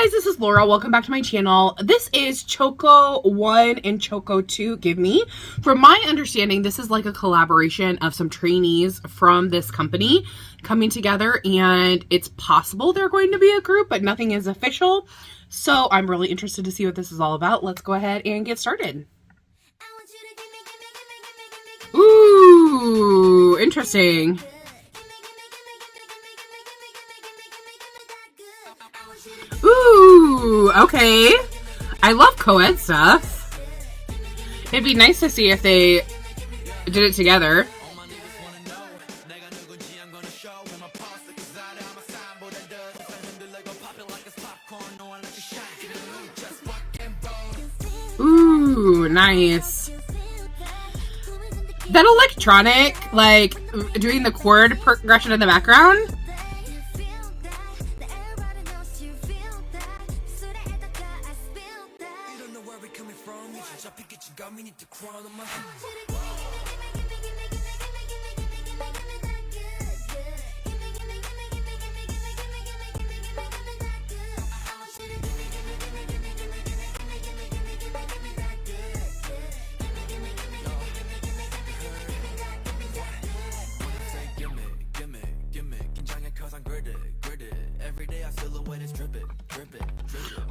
guys, this is Laura. Welcome back to my channel. This is ChoCo1 and ChoCo2 GIMMIE. From my understanding, this is like a collaboration of some trainees from this company coming together, and it's possible they're going to be a group, but nothing is official. So I'm really interested to see what this is all about. Let's go ahead and get started. Ooh, interesting. Ooh, okay. I love co-ed stuff. It'd be nice to see if they did it together. Ooh, nice. That electronic, like, doing the chord progression in the background.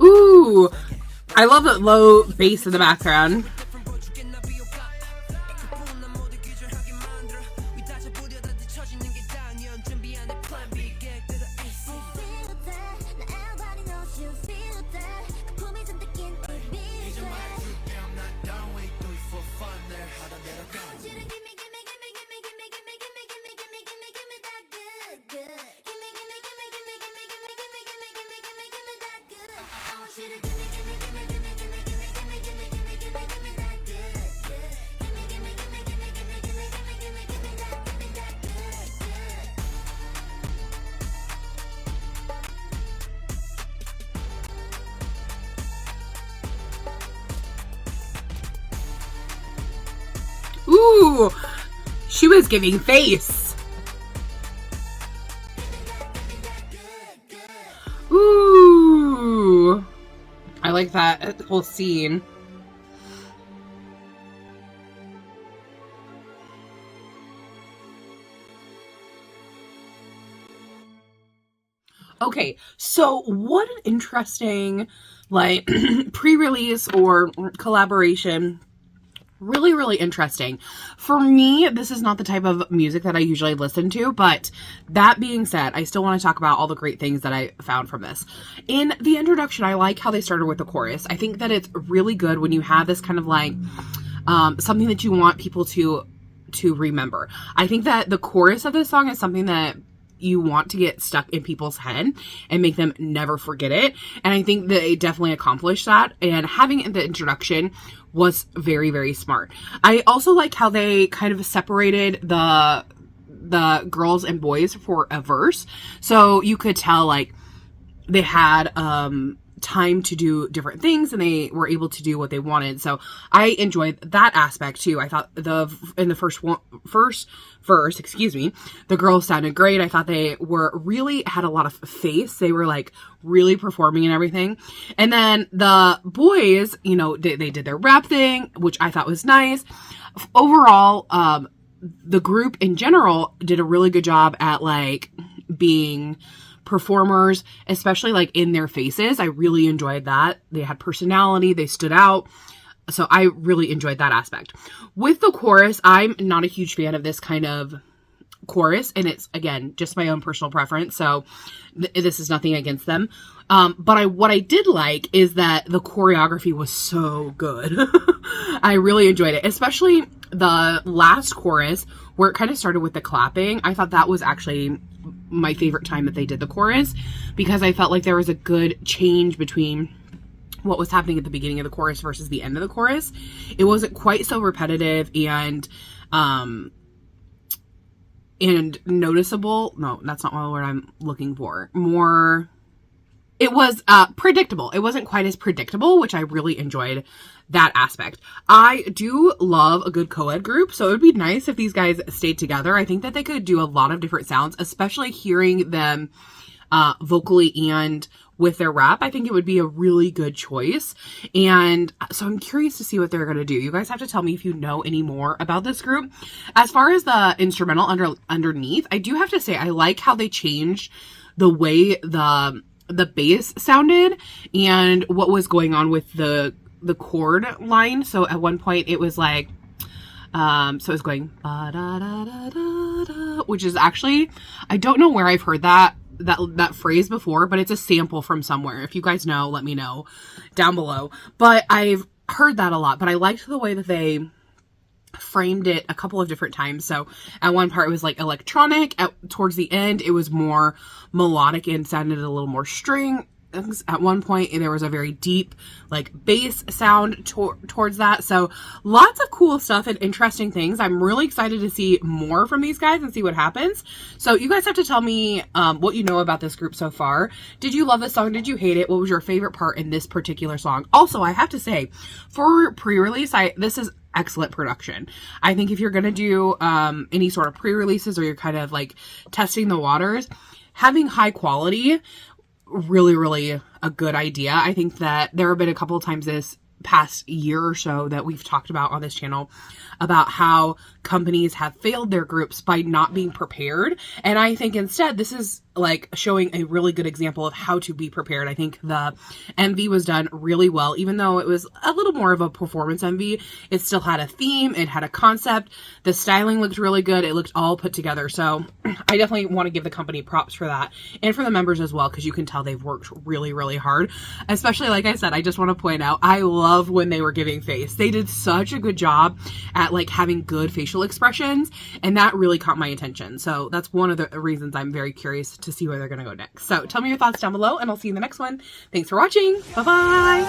Ooh, I love the low bass in the background. Ooh, she was giving face. Ooh, I like that whole scene. Okay, so what an interesting, like, pre-release or collaboration. Really, really interesting. For me, this is not the type of music that I usually listen to, but that being said, I still want to talk about all the great things that I found from this. In the introduction, I like how they started with the chorus. I think that it's really good when you have this kind of like something that you want people to remember. I think that the chorus of this song is something that you want to get stuck in people's head and make them never forget it. And I think that they definitely accomplished that. And having the introduction was very, very smart. I also like how they kind of separated the girls and boys for a verse. So you could tell like they had time to do different things and they were able to do what they wanted. So I enjoyed that aspect too. I thought in the first verse, excuse me, the girls sounded great. I thought they really had a lot of face. They were like really performing and everything. And then the boys, you know, they did their rap thing, which I thought was nice. Overall, the group in general did a really good job at like being performers, especially like in their faces. I really enjoyed that. They had personality, they stood out. So I really enjoyed that aspect. With the chorus, I'm not a huge fan of this kind of chorus, and it's, again, just my own personal preference, so this is nothing against them. But what I did like is that the choreography was so good. I really enjoyed it, especially the last chorus where it kind of started with the clapping. I thought that was actually my favorite time that they did the chorus, because I felt like there was a good change between what was happening at the beginning of the chorus versus the end of the chorus. It wasn't quite so repetitive and noticeable. No, that's not the word I'm looking for. It was predictable. It wasn't quite as predictable, which I really enjoyed that aspect. I do love a good co-ed group, so it would be nice if these guys stayed together. I think that they could do a lot of different sounds, especially hearing them vocally and with their rap, I think it would be a really good choice. And so I'm curious to see what they're going to do. You guys have to tell me if you know any more about this group. As far as the instrumental underneath, I do have to say I like how they changed the way the bass sounded and what was going on with the chord line. So at one point it was like, so it was going, which is actually, I don't know where I've heard that phrase before, but it's a sample from somewhere. If you guys know, let me know down below. But I've heard that a lot, but I liked the way that they framed it a couple of different times. So at one part it was like electronic, towards the end it was more melodic and sounded a little more string. At one point there was a very deep like bass sound towards that. So lots of cool stuff and interesting things. I'm really excited to see more from these guys and see what happens. So you guys have to tell me what you know about this group so far. Did you love this song? Did you hate it? What was your favorite part in this particular song? Also, I have to say, for pre-release, this is excellent production. I think if you're gonna do any sort of pre-releases or you're kind of like testing the waters, having high quality, really a good idea. I think that there have been a couple of times this past year or so that we've talked about on this channel about how companies have failed their groups by not being prepared. And I think instead this is like showing a really good example of how to be prepared. I think the MV was done really well. Even though it was a little more of a performance MV, it still had a theme, it had a concept, the styling looked really good, it looked all put together. So I definitely want to give the company props for that, and for the members as well, because you can tell they've worked really hard. Especially, like I said, I just want to point out, I love when they were giving face. They did such a good job at like having good facial expressions, and that really caught my attention. So that's one of the reasons I'm very curious to see where they're gonna go next. So tell me your thoughts down below, and I'll see you in the next one. Thanks for watching. Bye bye.